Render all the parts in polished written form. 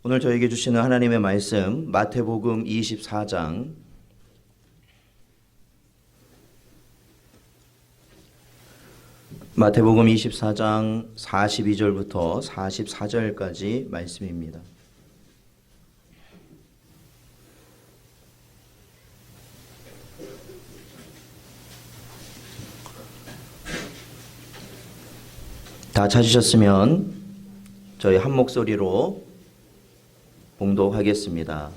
오늘 저에게 주시는 하나님의 말씀 마태복음 24장 42절부터 44절까지 말씀입니다. 다 찾으셨으면 저희 한 목소리로 봉독하겠습니다.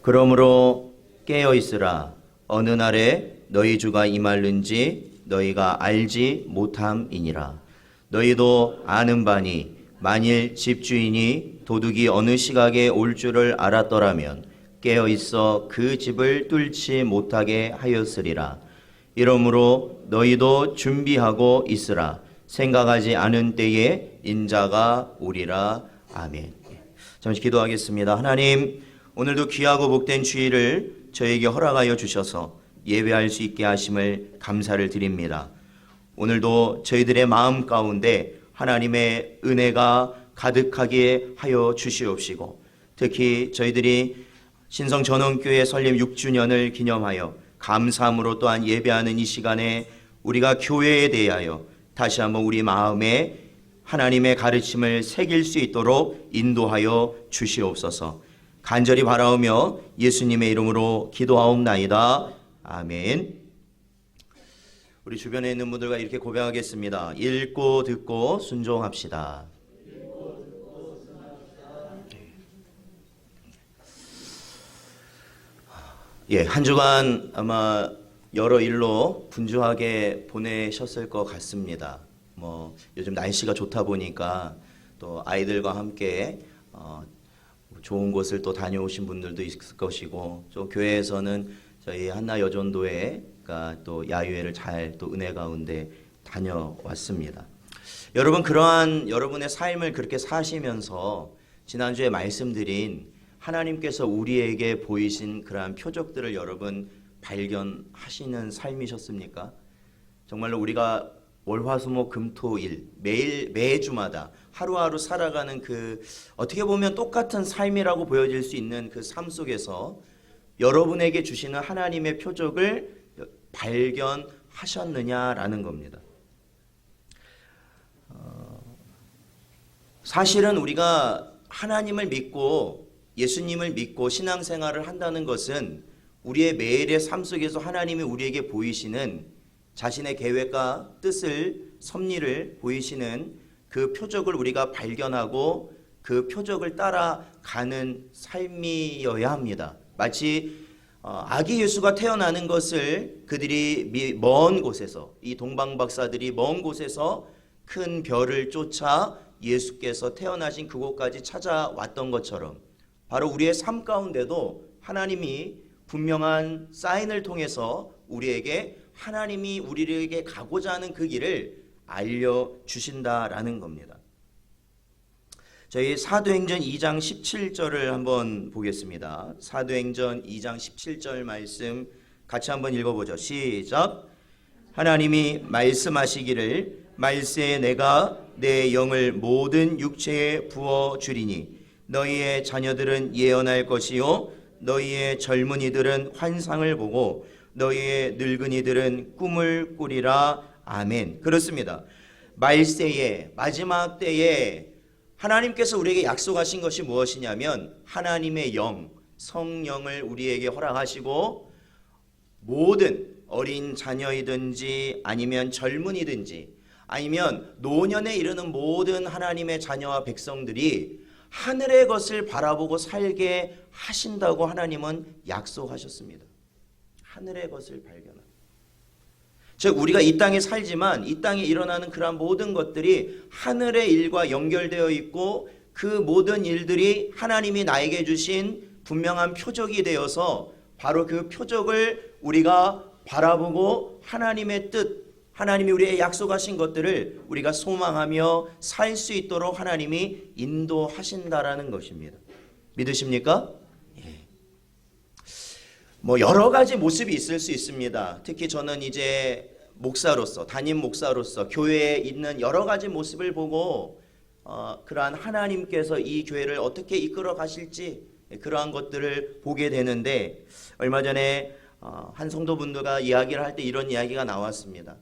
그러므로 깨어 있으라. 어느 날에 너희 주가 임할는지 너희가 알지 못함이니라. 너희도 아는 바니 만일 집주인이 도둑이 어느 시각에 올 줄을 알았더라면 깨어 있어 그 집을 뚫지 못하게 하였으리라. 이러므로 너희도 준비하고 있으라. 생각하지 않은 때에 인자가 오리라. 아멘. 잠시 기도하겠습니다. 하나님, 오늘도 귀하고 복된 주일을 저에게 허락하여 주셔서 예배할 수 있게 하심을 감사를 드립니다. 오늘도 저희들의 마음 가운데 하나님의 은혜가 가득하게 하여 주시옵시고, 특히 저희들이 신성전원교회 설립 6주년을 기념하여 감사함으로 또한 예배하는 이 시간에 우리가 교회에 대하여 다시 한번 우리 마음에 하나님의 가르침을 새길 수 있도록 인도하여 주시옵소서. 간절히 바라오며 예수님의 이름으로 기도하옵나이다. 아멘. 우리 주변에 있는 분들과 이렇게 고백하겠습니다. 읽고 듣고 순종합시다. 한 주간 아마 여러 일로 분주하게 보내셨을 것 같습니다. 요즘 날씨가 좋다 보니까 또 아이들과 함께 좋은 곳을 또 다녀오신 분들도 있을 것이고, 또 교회에서는 저희 한나 여전도회가 또 야유회를 잘 또 은혜 가운데 다녀왔습니다. 여러분, 그러한 여러분의 삶을 그렇게 사시면서 지난주에 말씀드린 하나님께서 우리에게 보이신 그러한 표적들을 여러분 발견하시는 삶이셨습니까? 정말로 우리가 월화수목금토일 매주마다 하루하루 살아가는 그 어떻게 보면 똑같은 삶이라고 보여질 수 있는 그 삶 속에서 여러분에게 주시는 하나님의 표적을 발견하셨느냐라는 겁니다. 사실은 우리가 하나님을 믿고 예수님을 믿고 신앙생활을 한다는 것은 우리의 매일의 삶 속에서 하나님이 우리에게 보이시는 자신의 계획과 뜻을, 섭리를 보이시는 그 표적을 우리가 발견하고 그 표적을 따라가는 삶이어야 합니다. 마치 아기 예수가 태어나는 것을 그들이 먼 곳에서, 이 동방박사들이 먼 곳에서 큰 별을 쫓아 예수께서 태어나신 그곳까지 찾아왔던 것처럼, 바로 우리의 삶 가운데도 하나님이 분명한 사인을 통해서 우리에게 하나님이 우리에게 가고자 하는 그 길을 알려주신다라는 겁니다. 저희 사도행전 2장 17절을 한번 보겠습니다. 사도행전 2장 17절 말씀 같이 한번 읽어보죠. 시작. 하나님이 말씀하시기를 말세에 내가 내 영을 모든 육체에 부어주리니 너희의 자녀들은 예언할 것이요 너희의 젊은이들은 환상을 보고 너희의 늙은이들은 꿈을 꾸리라. 아멘. 그렇습니다. 말세에, 마지막 때에 하나님께서 우리에게 약속하신 것이 무엇이냐면 하나님의 영, 성령을 우리에게 허락하시고 모든 어린 자녀이든지 아니면 젊은이든지 아니면 노년에 이르는 모든 하나님의 자녀와 백성들이 하늘의 것을 바라보고 살게 하신다고 하나님은 약속하셨습니다. 하늘의 것을 발견하는, 즉 우리가 이 땅에 살지만 이 땅에 일어나는 그러한 모든 것들이 하늘의 일과 연결되어 있고 그 모든 일들이 하나님이 나에게 주신 분명한 표적이 되어서 바로 그 표적을 우리가 바라보고 하나님의 뜻, 하나님이 우리에게 약속하신 것들을 우리가 소망하며 살 수 있도록 하나님이 인도하신다라는 것입니다. 믿으십니까? 여러 가지 모습이 있을 수 있습니다. 특히 저는 이제 목사로서, 담임 목사로서 교회에 있는 여러 가지 모습을 보고 그러한 하나님께서 이 교회를 어떻게 이끌어 가실지 그러한 것들을 보게 되는데, 얼마 전에 한 성도분들과 이야기를 할 때 이런 이야기가 나왔습니다.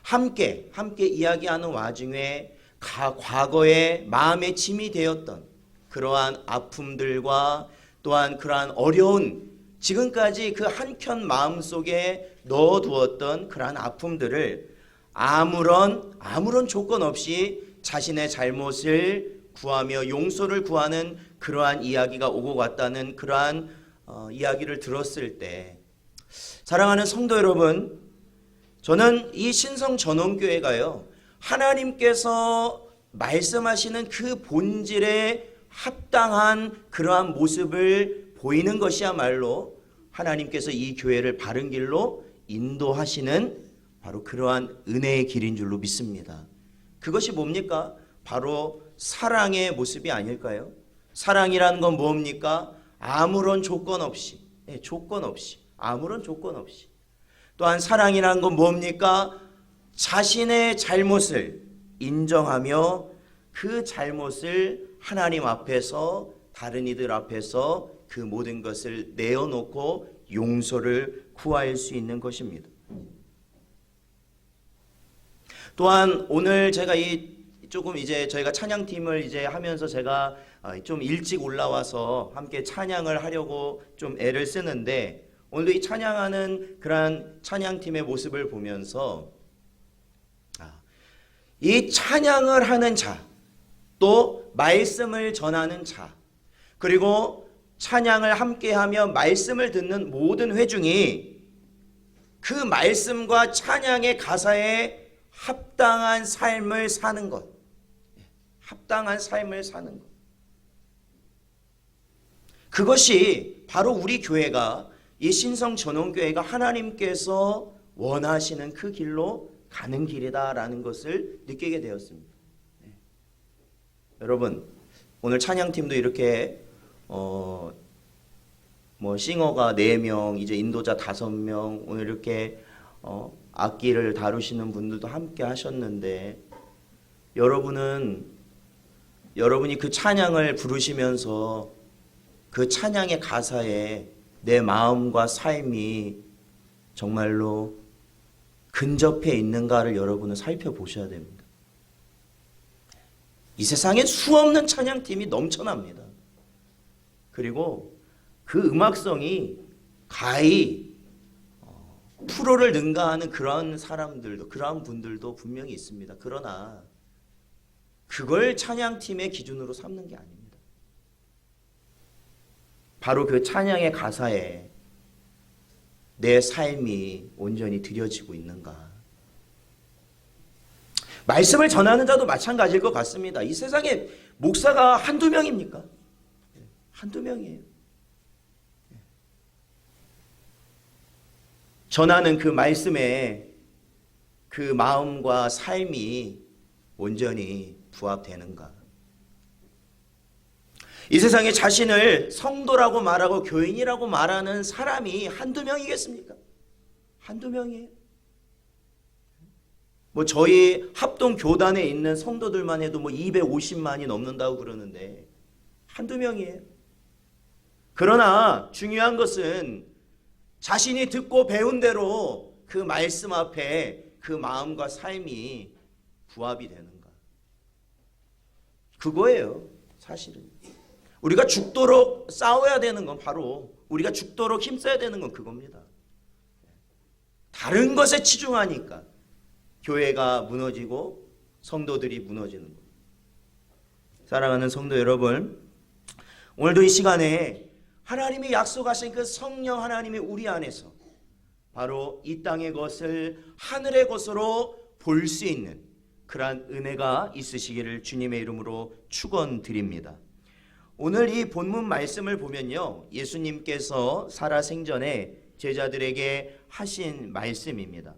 함께 이야기하는 와중에 과거에 마음의 짐이 되었던 그러한 아픔들과 또한 그러한 어려운, 지금까지 그 한켠 마음속에 넣어두었던 그러한 아픔들을 아무런 조건 없이 자신의 잘못을 구하며 용서를 구하는 그러한 이야기가 오고 갔다는 그러한 이야기를 들었을 때, 사랑하는 성도 여러분, 저는 이 신성전원교회가요, 하나님께서 말씀하시는 그 본질에 합당한 그러한 모습을 보이는 것이야말로 하나님께서 이 교회를 바른 길로 인도하시는 바로 그러한 은혜의 길인 줄로 믿습니다. 그것이 뭡니까? 바로 사랑의 모습이 아닐까요? 사랑이라는 건 뭡니까? 아무런 조건 없이, 아무런 조건 없이. 또한 사랑이라는 건 뭡니까? 자신의 잘못을 인정하며 그 잘못을 하나님 앞에서, 다른 이들 앞에서 그 모든 것을 내어놓고 용서를 구할 수 있는 것입니다. 또한 오늘 제가 조금 이제 저희가 찬양팀을 이제 하면서 제가 좀 일찍 올라와서 함께 찬양을 하려고 좀 애를 쓰는데, 오늘도 이 찬양하는 그러한 찬양팀의 모습을 보면서 이 찬양을 하는 자, 또 말씀을 전하는 자, 그리고 찬양을 함께하며 말씀을 듣는 모든 회중이 그 말씀과 찬양의 가사에 합당한 삶을 사는 것, 합당한 삶을 사는 것. 그것이 바로 우리 교회가, 이 신성전원교회가 하나님께서 원하시는 그 길로 가는 길이다라는 것을 느끼게 되었습니다. 여러분, 오늘 찬양팀도 이렇게 싱어가 4명, 이제 인도자 5명, 오늘 이렇게 악기를 다루시는 분들도 함께 하셨는데, 여러분이 그 찬양을 부르시면서 그 찬양의 가사에 내 마음과 삶이 정말로 근접해 있는가를 여러분은 살펴보셔야 됩니다. 이 세상에 수없는 찬양팀이 넘쳐납니다. 그리고 그 음악성이 가히 프로를 능가하는 그런 사람들도, 그런 분들도 분명히 있습니다. 그러나 그걸 찬양팀의 기준으로 삼는 게 아닙니다. 바로 그 찬양의 가사에 내 삶이 온전히 드려지고 있는가. 말씀을 전하는 자도 마찬가지일 것 같습니다. 이 세상에 목사가 한두 명입니까? 한두 명이에요. 전하는 그 말씀에 그 마음과 삶이 온전히 부합되는가. 이 세상에 자신을 성도라고 말하고 교인이라고 말하는 사람이 한두 명이겠습니까? 한두 명이에요. 저희 합동 교단에 있는 성도들만 해도 250만이 넘는다고 그러는데 한두 명이에요. 그러나 중요한 것은 자신이 듣고 배운 대로 그 말씀 앞에 그 마음과 삶이 부합이 되는가. 그거예요, 사실은. 우리가 죽도록 싸워야 되는 건 바로, 우리가 죽도록 힘써야 되는 건 그겁니다. 다른 것에 치중하니까 교회가 무너지고 성도들이 무너지는 겁니다. 사랑하는 성도 여러분, 오늘도 이 시간에 하나님이 약속하신 그 성령 하나님이 우리 안에서 바로 이 땅의 것을 하늘의 것으로 볼 수 있는 그러한 은혜가 있으시기를 주님의 이름으로 축원드립니다. 오늘 이 본문 말씀을 보면요, 예수님께서 살아생전에 제자들에게 하신 말씀입니다.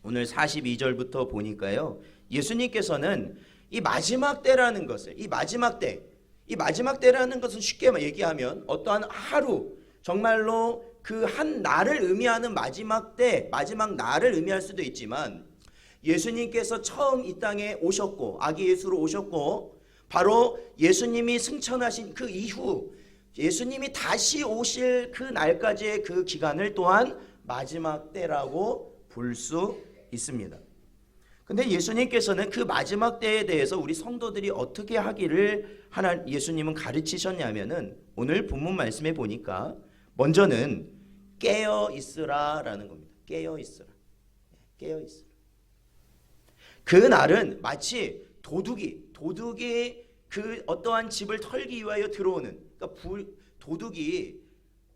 오늘 42절부터 보니까요, 예수님께서는 이 마지막 때라는 것을, 이 마지막 때라는 것은 쉽게 얘기하면 어떠한 하루, 정말로 그 한 날을 의미하는 마지막 때, 마지막 날을 의미할 수도 있지만, 예수님께서 처음 이 땅에 오셨고 아기 예수로 오셨고 바로 예수님이 승천하신 그 이후 예수님이 다시 오실 그 날까지의 그 기간을 또한 마지막 때라고 볼 수 있습니다. 근데 예수님께서는 그 마지막 때에 대해서 우리 성도들이 어떻게 하기를 예수님은 가르치셨냐면은 오늘 본문 말씀에 보니까 먼저는 깨어 있으라라는 겁니다. 깨어 있으라. 깨어 있으라. 그 날은 마치 도둑이 그 어떠한 집을 털기 위하여 들어오는, 그러니까 도둑이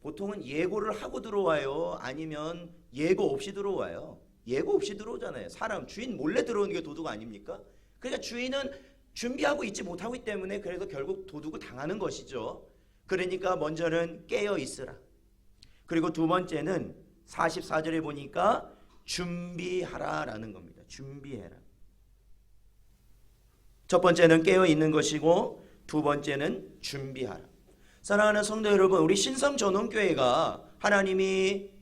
보통은 예고를 하고 들어와요, 아니면 예고 없이 들어와요? 예고 없이 들어오잖아요. 사람 주인 몰래 들어오는 게 도둑 아닙니까? 그러니까 주인은 준비하고 있지 못하기 때문에 그래서 결국 도둑을 당하는 것이죠. 그러니까 먼저는 깨어 있으라. 그리고 두 번째는 44절에 보니까 준비하라라는 겁니다. 준비해라. 첫 번째는 깨어 있는 것이고 두 번째는 준비하라. 사랑하는 성도 여러분, 우리 신성전원교회가 하나님이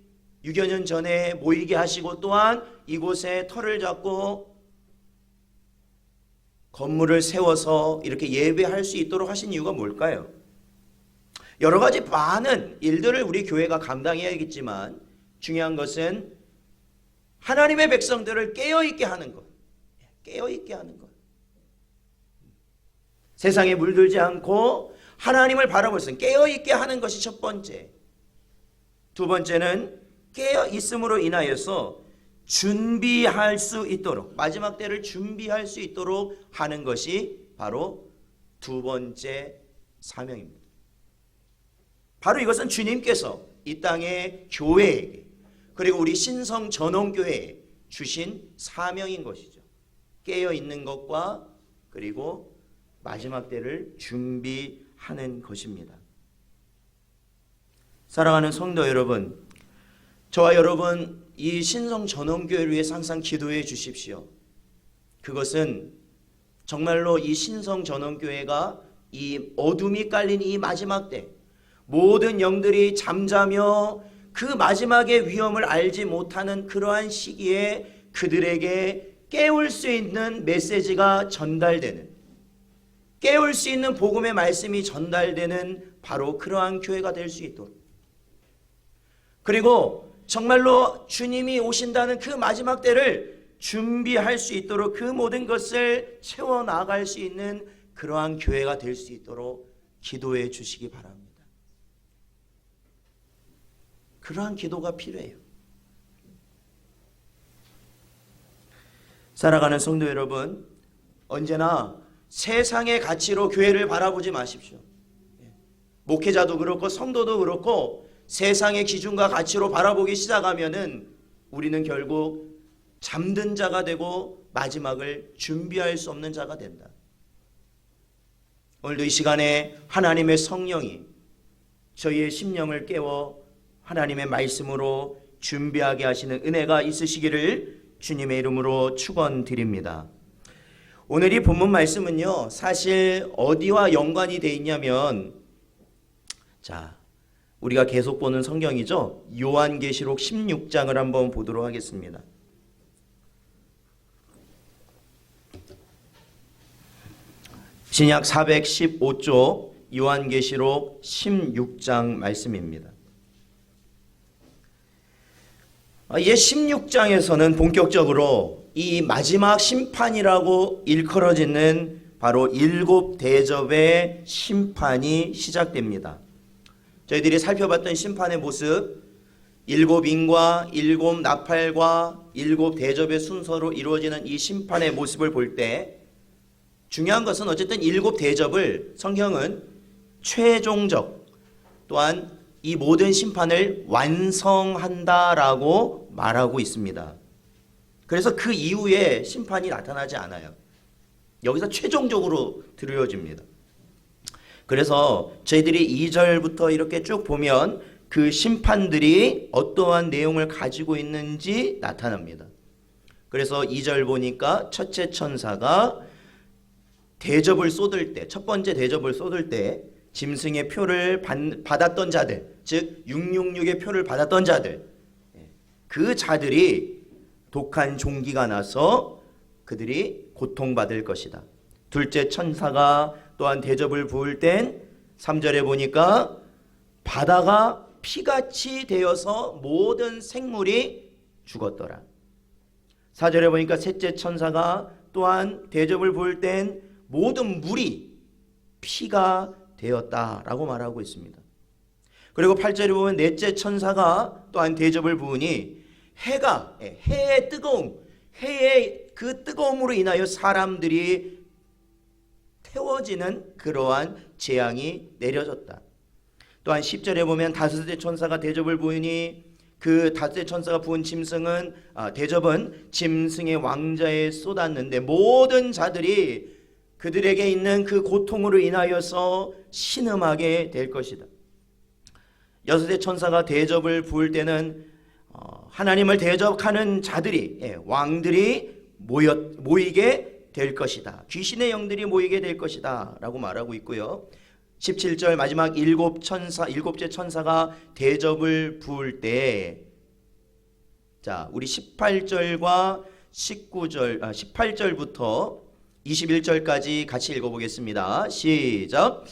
6여 년 전에 모이게 하시고 또한 이곳에 터를 잡고 건물을 세워서 이렇게 예배할 수 있도록 하신 이유가 뭘까요? 여러 가지 많은 일들을 우리 교회가 감당해야겠지만 중요한 것은 하나님의 백성들을 깨어있게 하는 것. 깨어있게 하는 것. 세상에 물들지 않고 하나님을 바라볼 수 있는 깨어있게 하는 것이 첫 번째. 두 번째는 깨어있음으로 인하여서 준비할 수 있도록, 마지막 때를 준비할 수 있도록 하는 것이 바로 두 번째 사명입니다. 바로 이것은 주님께서 이 땅의 교회에게 그리고 우리 신성전원교회에 주신 사명인 것이죠. 깨어있는 것과 그리고 마지막 때를 준비하는 것입니다. 사랑하는 성도 여러분, 저와 여러분 이 신성전원교회를 위해서 항상 기도해 주십시오. 그것은 정말로 이 신성전원교회가 이 어둠이 깔린 이 마지막 때 모든 영들이 잠자며 그 마지막의 위험을 알지 못하는 그러한 시기에 그들에게 깨울 수 있는 메시지가 전달되는, 깨울 수 있는 복음의 말씀이 전달되는 바로 그러한 교회가 될 수 있도록, 그리고 정말로 주님이 오신다는 그 마지막 때를 준비할 수 있도록 그 모든 것을 채워나갈 수 있는 그러한 교회가 될 수 있도록 기도해 주시기 바랍니다. 그러한 기도가 필요해요. 살아가는 성도 여러분, 언제나 세상의 가치로 교회를 바라보지 마십시오. 목회자도 그렇고 성도도 그렇고 세상의 기준과 가치로 바라보기 시작하면은 우리는 결국 잠든 자가 되고 마지막을 준비할 수 없는 자가 된다. 오늘도 이 시간에 하나님의 성령이 저희의 심령을 깨워 하나님의 말씀으로 준비하게 하시는 은혜가 있으시기를 주님의 이름으로 축원드립니다. 오늘 이 본문 말씀은요, 사실 어디와 연관이 되어 있냐면, 우리가 계속 보는 성경이죠. 요한계시록 16장을 한번 보도록 하겠습니다. 신약 415쪽 요한계시록 16장 말씀입니다. 이 16장에서는 본격적으로 이 마지막 심판이라고 일컬어지는 바로 일곱 대접의 심판이 시작됩니다. 저희들이 살펴봤던 심판의 모습, 일곱 인과 일곱 나팔과 일곱 대접의 순서로 이루어지는 이 심판의 모습을 볼 때 중요한 것은 어쨌든 일곱 대접을 성경은 최종적, 또한 이 모든 심판을 완성한다라고 말하고 있습니다. 그래서 그 이후에 심판이 나타나지 않아요. 여기서 최종적으로 드려집니다. 그래서 저희들이 2절부터 이렇게 쭉 보면 그 심판들이 어떠한 내용을 가지고 있는지 나타납니다. 그래서 2절 보니까 첫째 천사가 대접을 쏟을 때, 첫 번째 대접을 쏟을 때 짐승의 표를 받았던 자들, 즉 666의 표를 받았던 자들, 그 자들이 독한 종기가 나서 그들이 고통받을 것이다. 둘째 천사가 또한 대접을 부을 땐 3절에 보니까 바다가 피같이 되어서 모든 생물이 죽었더라. 4절에 보니까 셋째 천사가 또한 대접을 부을 땐 모든 물이 피가 되었다라고 말하고 있습니다. 그리고 8절에 보면 넷째 천사가 또한 대접을 부으니 해의 뜨거움, 해의 그 뜨거움으로 인하여 사람들이 태워지는 그러한 재앙이 내려졌다. 또한 10절에 보면 다섯째 천사가 대접을 부으니 그 다섯째 천사가 부은 대접은 짐승의 왕자에 쏟았는데 모든 자들이 그들에게 있는 그 고통으로 인하여서 신음하게 될 것이다. 여섯째 천사가 대접을 부을 때는 하나님을 대적하는 자들이 왕들이 모이게 될 것이다. 귀신의 영들이 모이게 될 것이다 라고 말하고 있고요. 17절 마지막 일곱째 천사가 대접을 부을 때, 자, 우리 18절과 18절부터 21절까지 같이 읽어보겠습니다. 시작.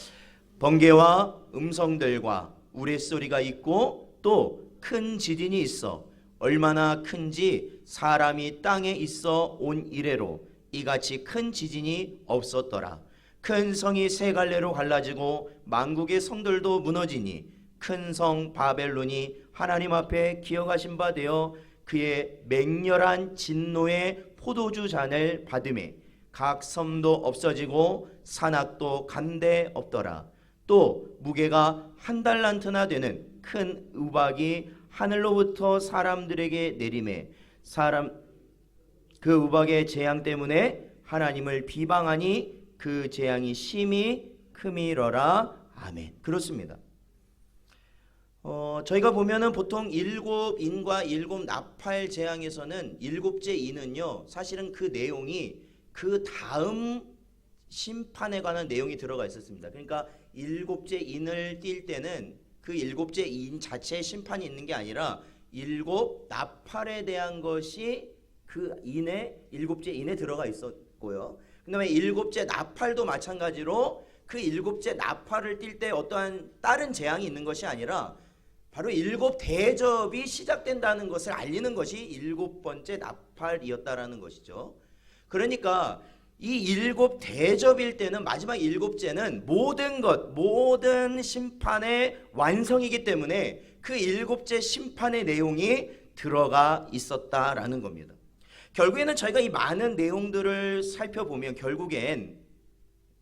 번개와 음성들과 우레소리가 있고 또 큰 지진이 있어 얼마나 큰지 사람이 땅에 있어 온 이래로 이같이 큰 지진이 없었더라. 큰 성이 세 갈래로 갈라지고 만국의 성들도 무너지니 큰 성 바벨론이 하나님 앞에 기억하신 바 되어 그의 맹렬한 진노의 포도주 잔을 받음에 각 섬도 없어지고 산악도 간데 없더라. 또 무게가 1달란트나 되는 큰 우박이 하늘로부터 사람들에게 내림에 그 우박의 재앙 때문에 하나님을 비방하니 그 재앙이 심히 크미러라. 아멘. 그렇습니다. 저희가 보면은 보통 7인과 7 나팔 재앙에서는 7째 인은요, 사실은 그 내용이 그 다음 심판에 관한 내용이 들어가 있었습니다. 그러니까 7째 인을 띌 때는 그 7째 인 자체의 심판이 있는 게 아니라 7 나팔에 대한 것이 그 7째 인에 들어가 있었고요. 그 다음에 7째 나팔도 마찬가지로 그 7째 나팔을 띌 때 어떠한 다른 재앙이 있는 것이 아니라 바로 7 대접이 시작된다는 것을 알리는 것이 7번째 나팔이었다라는 것이죠. 그러니까 이 7 대접일 때는 마지막 7째는 모든 심판의 완성이기 때문에 그 7째 심판의 내용이 들어가 있었다라는 겁니다. 결국에는 저희가 이 많은 내용들을 살펴보면 결국엔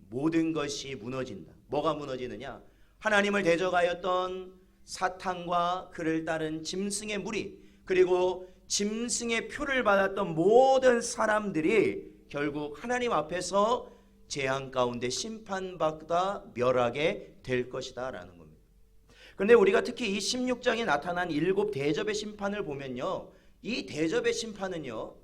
모든 것이 무너진다. 뭐가 무너지느냐? 하나님을 대적하였던 사탄과 그를 따른 짐승의 무리, 그리고 짐승의 표를 받았던 모든 사람들이 결국 하나님 앞에서 재앙 가운데 심판받아 멸하게 될 것이다 라는 겁니다. 그런데 우리가 특히 이 16장에 나타난 7 대접의 심판을 보면요, 이 대접의 심판은요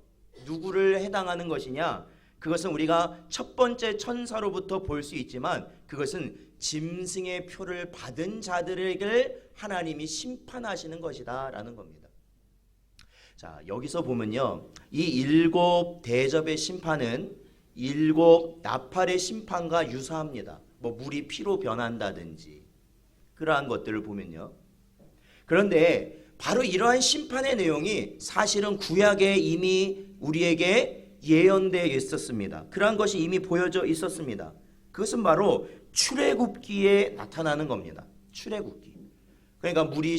누구를 해당하는 것이냐? 그것은 우리가 첫 번째 천사로부터 볼 수 있지만 그것은 짐승의 표를 받은 자들에게 하나님이 심판하시는 것이다 라는 겁니다. 자, 여기서 보면요, 이 7 대접의 심판은 7 나팔의 심판과 유사합니다. 뭐 물이 피로 변한다든지 그러한 것들을 보면요. 그런데 바로 이러한 심판의 내용이 사실은 구약에 이미 우리에게 예언되어 있었습니다. 그러한 것이 이미 보여져 있었습니다. 그것은 바로 출애굽기에 나타나는 겁니다. 출애굽기. 그러니까 물이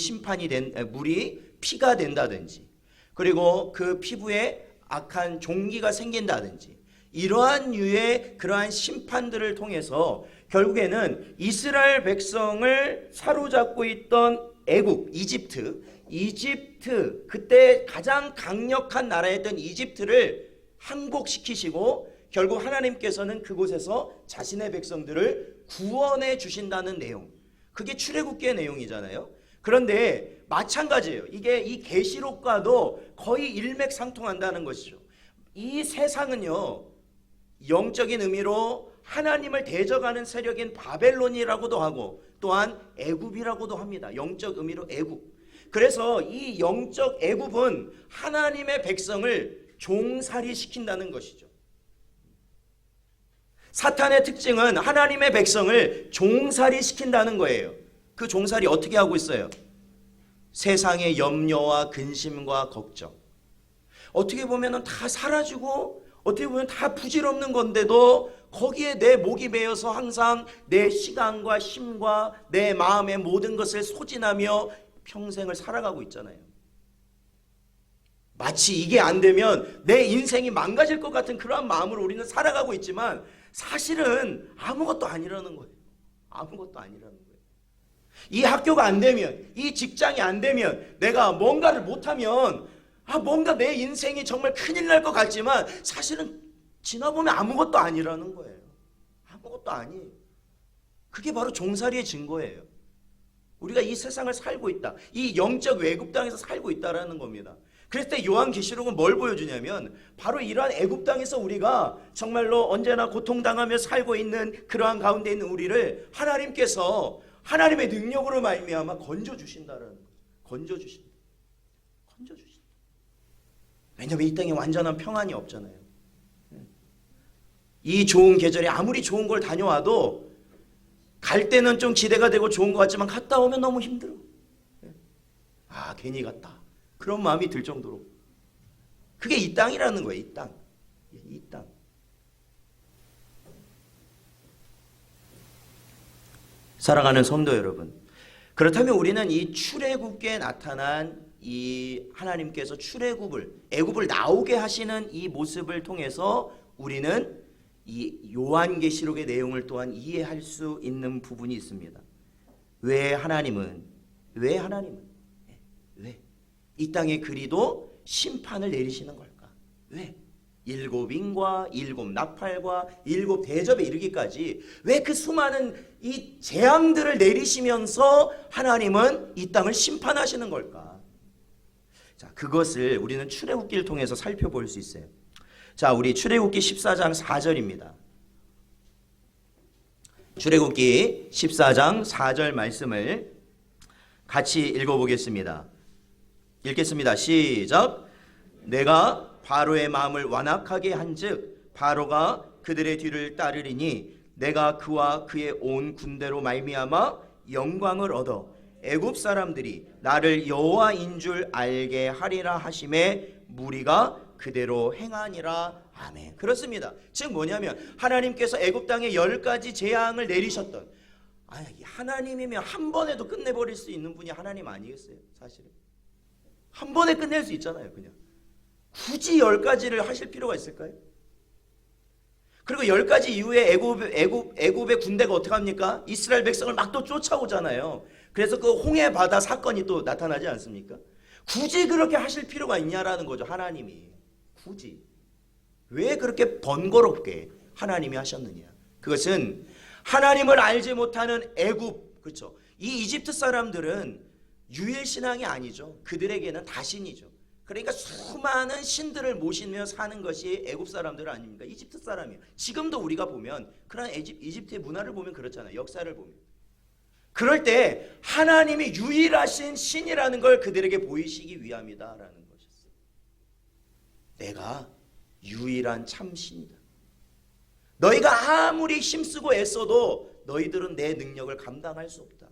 피가 된다든지, 그리고 그 피부에 악한 종기가 생긴다든지, 이러한 류의 그러한 심판들을 통해서 결국에는 이스라엘 백성을 사로잡고 있던 애국, 이집트 그때 가장 강력한 나라였던 이집트를 항복시키시고 결국 하나님께서는 그곳에서 자신의 백성들을 구원해 주신다는 내용, 그게 출애굽기의 내용이잖아요. 그런데 마찬가지예요. 이게 이 계시록과도 거의 일맥상통한다는 것이죠. 이 세상은요, 영적인 의미로 하나님을 대적하는 세력인 바벨론이라고도 하고 또한 애굽이라고도 합니다. 영적 의미로 애굽. 그래서 이 영적 애굽은 하나님의 백성을 종살이 시킨다는 것이죠. 사탄의 특징은 하나님의 백성을 종살이 시킨다는 거예요. 그 종살이 어떻게 하고 있어요? 세상의 염려와 근심과 걱정. 어떻게 보면 다 사라지고 어떻게 보면 다 부질없는 건데도 거기에 내 목이 메여서 항상 내 시간과 힘과 내 마음의 모든 것을 소진하며 평생을 살아가고 있잖아요. 마치 이게 안 되면 내 인생이 망가질 것 같은 그러한 마음으로 우리는 살아가고 있지만 사실은 아무것도 아니라는 거예요. 아무것도 아니라는 거예요. 이 학교가 안 되면, 이 직장이 안 되면, 내가 뭔가를 못하면 뭔가 내 인생이 정말 큰일 날 것 같지만 사실은 지나보면 아무것도 아니라는 거예요. 아무것도 아니에요. 그게 바로 종살이의 증거예요. 우리가 이 세상을 살고 있다. 이 영적 외국 땅에서 살고 있다라는 겁니다. 그랬을 때 요한계시록은 뭘 보여주냐면 바로 이러한 애굽 땅에서 우리가 정말로 언제나 고통당하며 살고 있는 그러한 가운데 있는 우리를 하나님께서 하나님의 능력으로 말미암아 건져주신다라는 거예요. 건져주신다. 건져주신다. 왜냐하면 이 땅에 완전한 평안이 없잖아요. 이 좋은 계절에 아무리 좋은 걸 다녀와도 갈 때는 좀 기대가 되고 좋은 것 같지만 갔다 오면 너무 힘들어. 괜히 갔다. 그런 마음이 들 정도로. 그게 이 땅이라는 거예요. 이 땅. 이 땅. 사랑하는 성도 여러분, 그렇다면 우리는 이 출애굽기에 나타난 이 하나님께서 애굽을 나오게 하시는 이 모습을 통해서 우리는 이 요한계시록의 내용을 또한 이해할 수 있는 부분이 있습니다. 왜 하나님은 이 땅에 그리도 심판을 내리시는 걸까? 왜? 7인과 7 나팔과 7 대접에 이르기까지 왜 그 수많은 이 재앙들을 내리시면서 하나님은 이 땅을 심판하시는 걸까? 자, 그것을 우리는 출애굽기를 통해서 살펴볼 수 있어요. 자, 우리 출애굽기 14장 4절입니다. 출애굽기 14장 4절 말씀을 같이 읽어보겠습니다. 읽겠습니다. 시작. 내가 바로의 마음을 완악하게 한즉 바로가 그들의 뒤를 따르리니 내가 그와 그의 온 군대로 말미암아 영광을 얻어 애굽 사람들이 나를 여호와인 줄 알게 하리라 하심에 무리가 그대로 행하니라. 아멘. 그렇습니다. 즉 뭐냐면 하나님께서 애굽 땅에 10가지 재앙을 내리셨던, 하나님이면 한 번에도 끝내버릴 수 있는 분이 하나님 아니겠어요? 사실은 한 번에 끝낼 수 있잖아요. 그냥 굳이 10가지를 하실 필요가 있을까요? 그리고 10가지 이후에 애굽의 군대가 어떻게 합니까? 이스라엘 백성을 막 또 쫓아오잖아요. 그래서 그 홍해 바다 사건이 또 나타나지 않습니까? 굳이 그렇게 하실 필요가 있냐라는 거죠. 하나님이 굳이 왜 그렇게 번거롭게 하나님이 하셨느냐? 그것은 하나님을 알지 못하는 애굽, 그렇죠? 이 이집트 사람들은 유일신앙이 아니죠. 그들에게는 다신이죠. 그러니까 수많은 신들을 모시며 사는 것이 애굽 사람들 아닙니까? 이집트 사람이에요. 지금도 우리가 보면 그런 이집트의 문화를 보면 그렇잖아요. 역사를 보면. 그럴 때 하나님이 유일하신 신이라는 걸 그들에게 보이시기 위함이다라는 것이었어요. 내가 유일한 참신이다. 너희가 아무리 힘쓰고 애써도 너희들은 내 능력을 감당할 수 없다.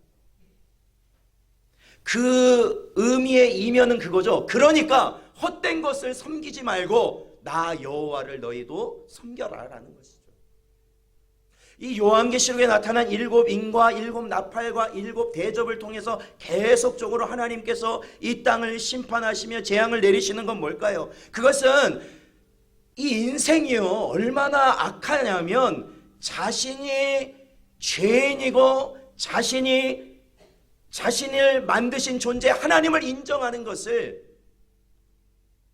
그 의미의 이면은 그거죠. 그러니까 헛된 것을 섬기지 말고 나 여호와를 너희도 섬겨라라는 것이죠. 이 요한계시록에 나타난 7인과 7 나팔과 7 대접을 통해서 계속적으로 하나님께서 이 땅을 심판하시며 재앙을 내리시는 건 뭘까요? 그것은 이 인생이요 얼마나 악하냐면 자신이 죄인이고 자신을 만드신 존재 하나님을 인정하는 것을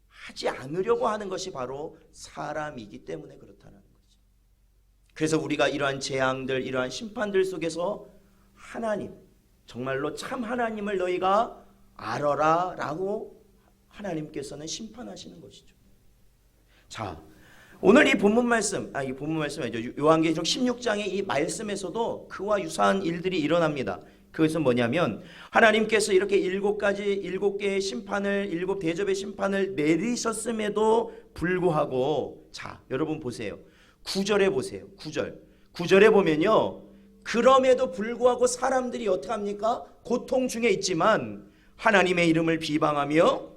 하지 않으려고 하는 것이 바로 사람이기 때문에 그렇다는 거죠. 그래서 우리가 이러한 재앙들, 이러한 심판들 속에서 하나님, 정말로 참 하나님을 너희가 알아라 라고 하나님께서는 심판하시는 것이죠. 자, 오늘 이 본문 말씀 아니죠. 요한계시록 16장의 이 말씀에서도 그와 유사한 일들이 일어납니다. 그것은 뭐냐면 하나님께서 이렇게 일곱 개의 심판을, 일곱 대접의 심판을 내리셨음에도 불구하고, 자, 여러분 보세요. 9절에 보세요. 9절에 보면요, 그럼에도 불구하고 사람들이 어떻게 합니까? 고통 중에 있지만 하나님의 이름을 비방하며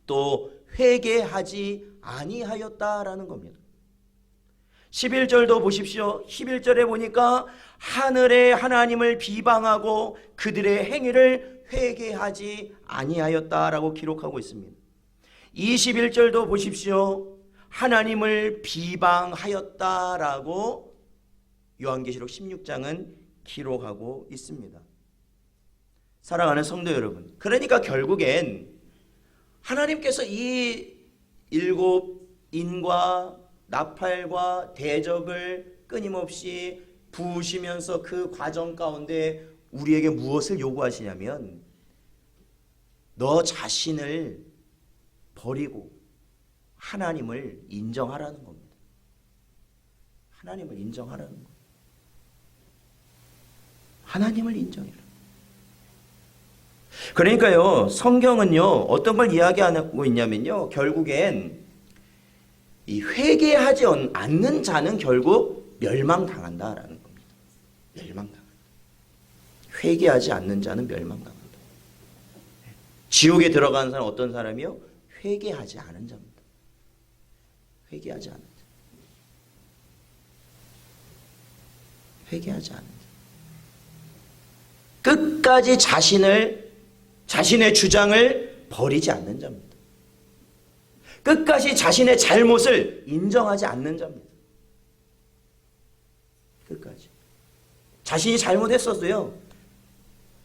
또 회개하지 아니하였다라는 겁니다. 11절도 보십시오. 11절에 보니까 하늘의 하나님을 비방하고 그들의 행위를 회개하지 아니하였다라고 기록하고 있습니다. 21절도 보십시오. 하나님을 비방하였다라고 요한계시록 16장은 기록하고 있습니다. 사랑하는 성도 여러분, 그러니까 결국엔 하나님께서 이 일곱 인과 나팔과 대접을 끊임없이 부으시면서 그 과정 가운데 우리에게 무엇을 요구하시냐면 너 자신을 버리고 하나님을 인정하라는 겁니다. 하나님을 인정하라는 겁니다. 하나님을 인정해라. 그러니까요, 성경은요, 어떤 걸 이야기하고 있냐면요, 결국엔 이 회개하지 않는 자는 결국 멸망당한다라는 겁니다. 멸망당한다. 회개하지 않는 자는 멸망당한다. 지옥에 들어가는 사람은 어떤 사람이요? 회개하지 않은 자입니다. 회개하지 않은 자. 회개하지 않은 자. 끝까지 자신의 주장을 버리지 않는 자입니다. 끝까지 자신의 잘못을 인정하지 않는 자입니다. 끝까지. 자신이 잘못했어도요,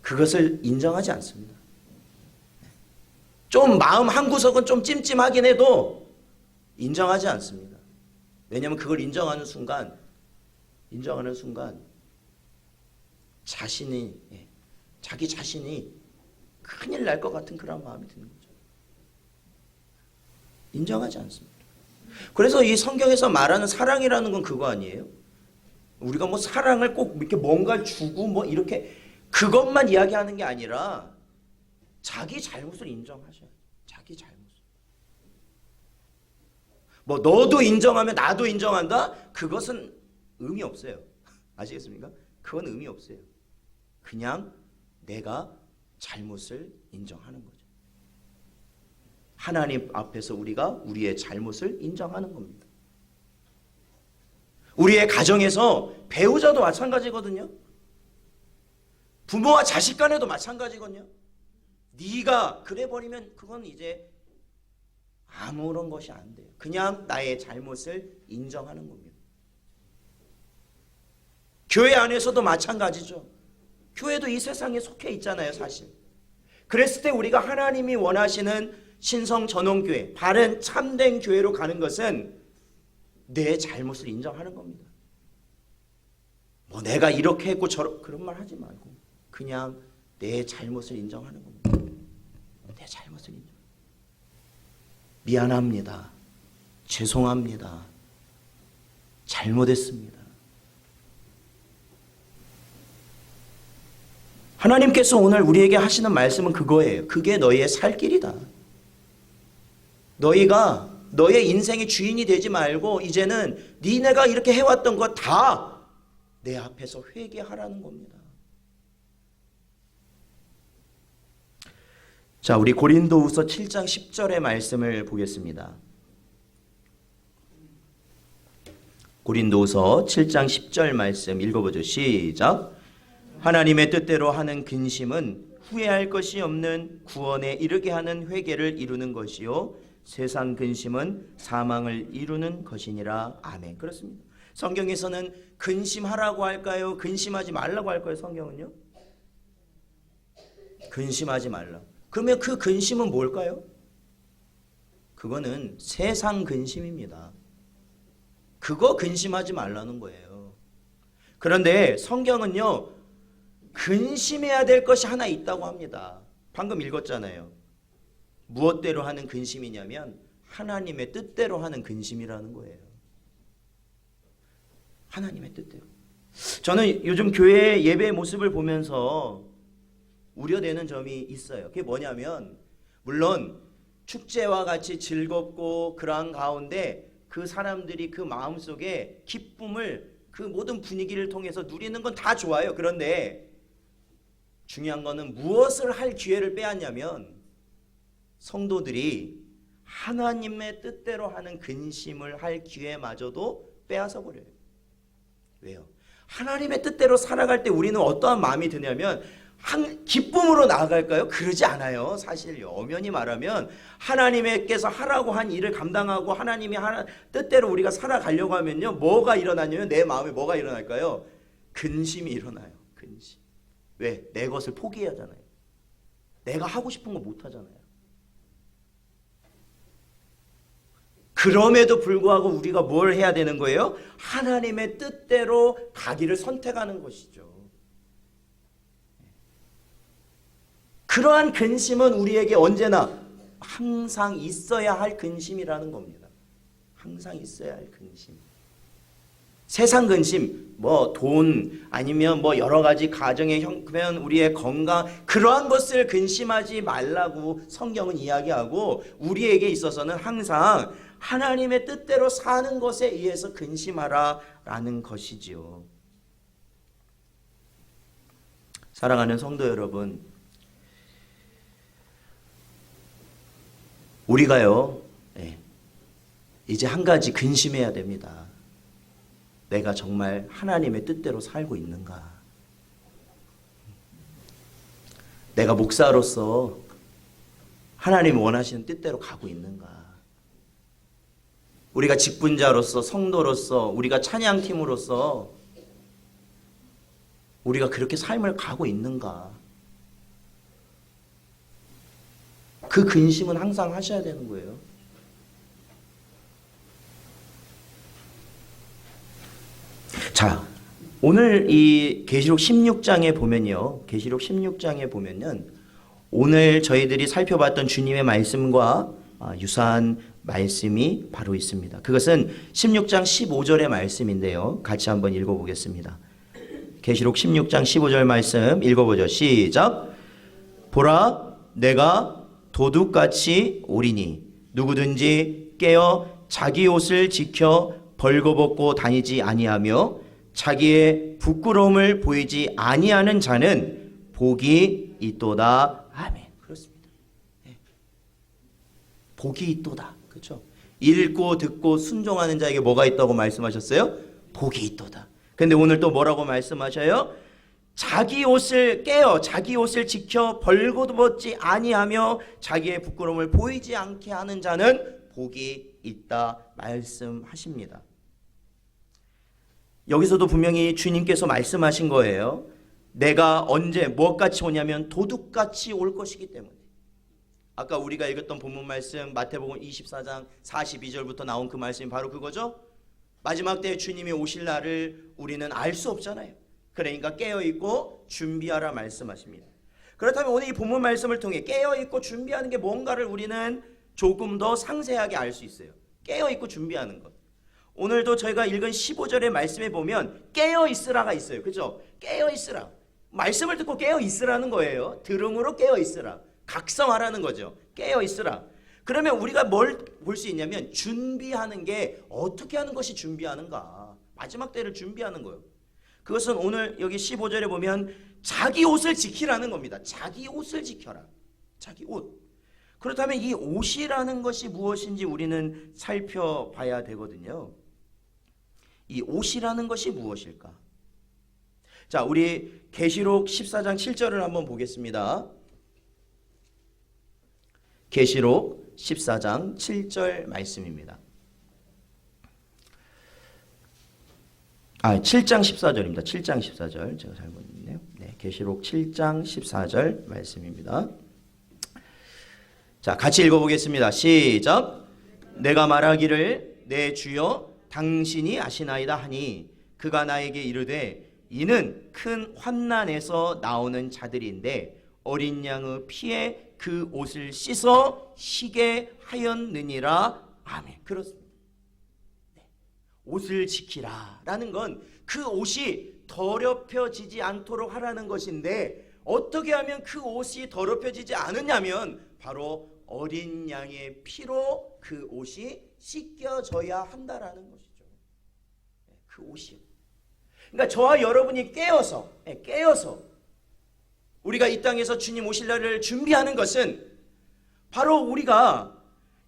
그것을 인정하지 않습니다. 좀 마음 한구석은 좀 찜찜하긴 해도 인정하지 않습니다. 왜냐하면 그걸 인정하는 순간 자기 자신이 큰일 날 것 같은 그런 마음이 드는 거죠. 인정하지 않습니다. 그래서 이 성경에서 말하는 사랑이라는 건 그거 아니에요? 우리가 뭐 사랑을 꼭 이렇게 뭔가를 주고 뭐 이렇게 그것만 이야기하는 게 아니라 자기 잘못을 인정하셔야 돼요. 자기 잘못을. 뭐 너도 인정하면 나도 인정한다? 그것은 의미 없어요. 아시겠습니까? 그건 의미 없어요. 그냥 내가 잘못을 인정하는 거죠. 하나님 앞에서 우리가 우리의 잘못을 인정하는 겁니다. 우리의 가정에서 배우자도 마찬가지거든요. 부모와 자식 간에도 마찬가지거든요. 네가 그래 버리면 그건 이제 아무런 것이 안 돼요. 그냥 나의 잘못을 인정하는 겁니다. 교회 안에서도 마찬가지죠. 교회도 이 세상에 속해 있잖아요, 사실. 그랬을 때 우리가 하나님이 원하시는 신성 전원교회, 바른 참된 교회로 가는 것은 내 잘못을 인정하는 겁니다. 뭐 내가 이렇게 했고 그런 말 하지 말고 그냥 내 잘못을 인정하는 겁니다. 내 잘못을 인정. 미안합니다. 죄송합니다. 잘못했습니다. 하나님께서 오늘 우리에게 하시는 말씀은 그거예요. 그게 너희의 살 길이다. 너희가 너의 인생의 주인이 되지 말고 이제는 니네가 이렇게 해왔던 거 다 내 앞에서 회개하라는 겁니다. 자, 우리 고린도후서 7장 10절의 말씀을 보겠습니다. 고린도후서 7장 10절 말씀 읽어보죠. 시작. 하나님의 뜻대로 하는 근심은 후회할 것이 없는 구원에 이르게 하는 회개를 이루는 것이요 세상 근심은 사망을 이루는 것이니라. 아멘. 그렇습니다. 성경에서는 근심하라고 할까요? 근심하지 말라고 할까요? 성경은요? 근심하지 말라. 그러면 그 근심은 뭘까요? 그거는 세상 근심입니다. 그거 근심하지 말라는 거예요. 그런데 성경은요, 근심해야 될 것이 하나 있다고 합니다. 방금 읽었잖아요. 무엇대로 하는 근심이냐면 하나님의 뜻대로 하는 근심이라는 거예요. 하나님의 뜻대로. 저는 요즘 교회 예배의 모습을 보면서 우려되는 점이 있어요. 그게 뭐냐면 물론 축제와 같이 즐겁고 그러한 가운데 그 사람들이 그 마음속에 기쁨을 그 모든 분위기를 통해서 누리는 건 다 좋아요. 그런데 중요한 거는 무엇을 할 기회를 빼앗냐면 성도들이 하나님의 뜻대로 하는 근심을 할 기회마저도 빼앗아 버려요. 왜요? 하나님의 뜻대로 살아갈 때 우리는 어떠한 마음이 드냐면 기쁨으로 나아갈까요? 그러지 않아요. 사실 엄연히 말하면 하나님께서 하라고 한 일을 감당하고 하나님이 뜻대로 우리가 살아가려고 하면요, 뭐가 일어나냐면 내 마음에 뭐가 일어날까요? 근심이 일어나요. 근심. 왜? 내 것을 포기하잖아요. 내가 하고 싶은 거 못 하잖아요. 그럼에도 불구하고 우리가 뭘 해야 되는 거예요? 하나님의 뜻대로 가기를 선택하는 것이죠. 그러한 근심은 우리에게 언제나 항상 있어야 할 근심이라는 겁니다. 항상 있어야 할 근심. 세상 근심, 뭐 돈 아니면 뭐 여러 가지 가정의 형편, 우리의 건강, 그러한 것을 근심하지 말라고 성경은 이야기하고 우리에게 있어서는 항상 하나님의 뜻대로 사는 것에 의해서 근심하라라는 것이지요. 사랑하는 성도 여러분, 우리가요, 이제 한 가지 근심해야 됩니다. 내가 정말 하나님의 뜻대로 살고 있는가? 내가 목사로서 하나님이 원하시는 뜻대로 가고 있는가? 우리가 직분자로서, 성도로서, 우리가 찬양팀으로서 우리가 그렇게 삶을 가고 있는가? 그 근심은 항상 하셔야 되는 거예요. 자, 오늘 이 계시록 16장에 보면요. 계시록 16장에 보면은 오늘 저희들이 살펴봤던 주님의 말씀과 유사한 말씀이 바로 있습니다. 그것은 16장 15절의 말씀인데요. 같이 한번 읽어보겠습니다. 계시록 16장 15절 말씀 읽어보죠. 시작. 보라, 내가 도둑같이 오리니 누구든지 깨어 자기 옷을 지켜 벌거벗고 다니지 아니하며 자기의 부끄러움을 보이지 아니하는 자는 복이 있도다. 아멘. 그렇습니다. 네. 복이 있도다. 그렇죠? 읽고 듣고 순종하는 자에게 뭐가 있다고 말씀하셨어요? 복이 있도다. 근데 오늘 또 뭐라고 말씀하셔요? 자기 옷을 깨어 자기 옷을 지켜 벌거벗지 아니하며 자기의 부끄러움을 보이지 않게 하는 자는 복이 있다 말씀하십니다. 여기서도 분명히 주님께서 말씀하신 거예요. 내가 언제 무엇같이 오냐면 도둑같이 올 것이기 때문에. 아까 우리가 읽었던 본문 말씀 마태복음 24장 42절부터 나온 그 말씀이 바로 그거죠. 마지막 때에 주님이 오실 날을 우리는 알 수 없잖아요. 그러니까 깨어있고 준비하라 말씀하십니다. 그렇다면 오늘 이 본문 말씀을 통해 깨어있고 준비하는 게 뭔가를 우리는 조금 더 상세하게 알 수 있어요. 깨어있고 준비하는 것. 오늘도 저희가 읽은 15절의 말씀에 보면 깨어있으라가 있어요. 그죠? 깨어있으라. 말씀을 듣고 깨어있으라는 거예요. 들음으로 깨어있으라. 각성하라는 거죠. 깨어있으라. 그러면 우리가 뭘 볼 수 있냐면 준비하는 게 어떻게 하는 것이 준비하는가. 마지막 때를 준비하는 거예요. 그것은 오늘 여기 15절에 보면 자기 옷을 지키라는 겁니다. 자기 옷을 지켜라. 자기 옷. 그렇다면 이 옷이라는 것이 무엇인지 우리는 살펴봐야 되거든요. 이 옷이라는 것이 무엇일까? 자, 우리 계시록 14장 7절을 한번 보겠습니다. 계시록 14장 7절 말씀입니다. 7장 14절입니다. 7장 14절. 제가 잘못 읽네요. 네, 계시록 7장 14절 말씀입니다. 자, 같이 읽어보겠습니다. 시작. 내가 말하기를 내 주여 당신이 아시나이다 하니 그가 나에게 이르되 이는 큰 환난에서 나오는 자들인데 어린 양의 피에 그 옷을 씻어 희게 하였느니라. 아멘. 그렇습니다. 네. 옷을 지키라 라는 건 그 옷이 더럽혀지지 않도록 하라는 것인데 어떻게 하면 그 옷이 더럽혀지지 않느냐면 바로 어린 양의 피로 그 옷이 씻겨져야 한다라는 것이죠. 그 옷이요. 그러니까 저와 여러분이 깨어서 우리가 이 땅에서 주님 오실 날을 준비하는 것은 바로 우리가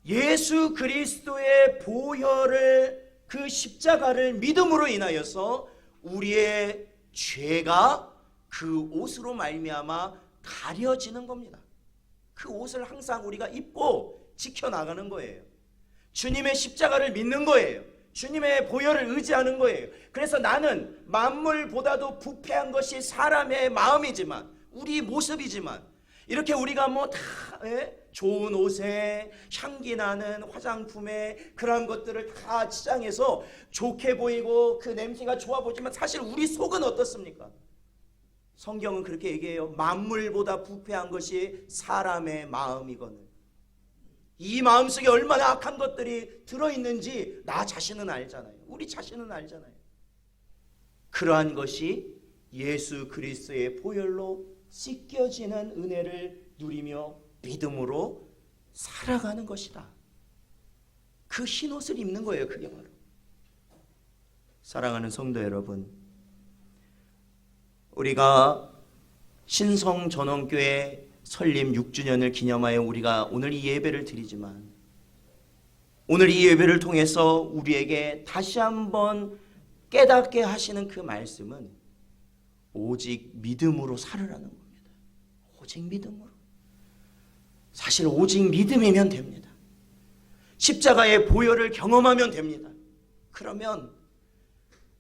예수 그리스도의 보혈을, 그 십자가를 믿음으로 인하여서 우리의 죄가 그 옷으로 말미암아 가려지는 겁니다. 그 옷을 항상 우리가 입고 지켜나가는 거예요. 주님의 십자가를 믿는 거예요. 주님의 보혈을 의지하는 거예요. 그래서 나는 만물보다도 부패한 것이 사람의 마음이지만, 우리 모습이지만, 이렇게 우리가 뭐 다 좋은 옷에 향기 나는 화장품에 그런 것들을 다 치장해서 좋게 보이고 그 냄새가 좋아 보이지만 사실 우리 속은 어떻습니까? 성경은 그렇게 얘기해요. 만물보다 부패한 것이 사람의 마음이거늘. 이 마음속에 얼마나 악한 것들이 들어있는지 나 자신은 알잖아요. 우리 자신은 알잖아요. 그러한 것이 예수 그리스도의 보혈로 씻겨지는 은혜를 누리며 믿음으로 살아가는 것이다. 그 흰옷을 입는 거예요. 그게 바로. 사랑하는 성도 여러분, 우리가 신성전원교회 설립 6주년을 기념하여 우리가 오늘 이 예배를 드리지만, 오늘 이 예배를 통해서 우리에게 다시 한번 깨닫게 하시는 그 말씀은 오직 믿음으로 살으라는 겁니다. 오직 믿음으로. 사실 오직 믿음이면 됩니다. 십자가의 보혈을 경험하면 됩니다. 그러면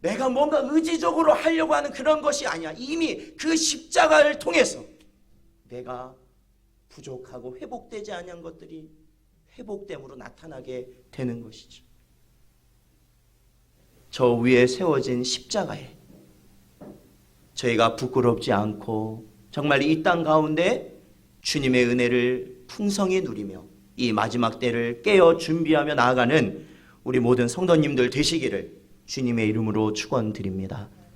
내가 뭔가 의지적으로 하려고 하는 그런 것이 아니야. 이미 그 십자가를 통해서 내가 부족하고 회복되지 않은 것들이 회복됨으로 나타나게 되는 것이죠. 저 위에 세워진 십자가에 저희가 부끄럽지 않고 정말 이 땅 가운데 주님의 은혜를 풍성히 누리며 이 마지막 때를 깨어 준비하며 나아가는 우리 모든 성도님들 되시기를 주님의 이름으로 축원드립니다.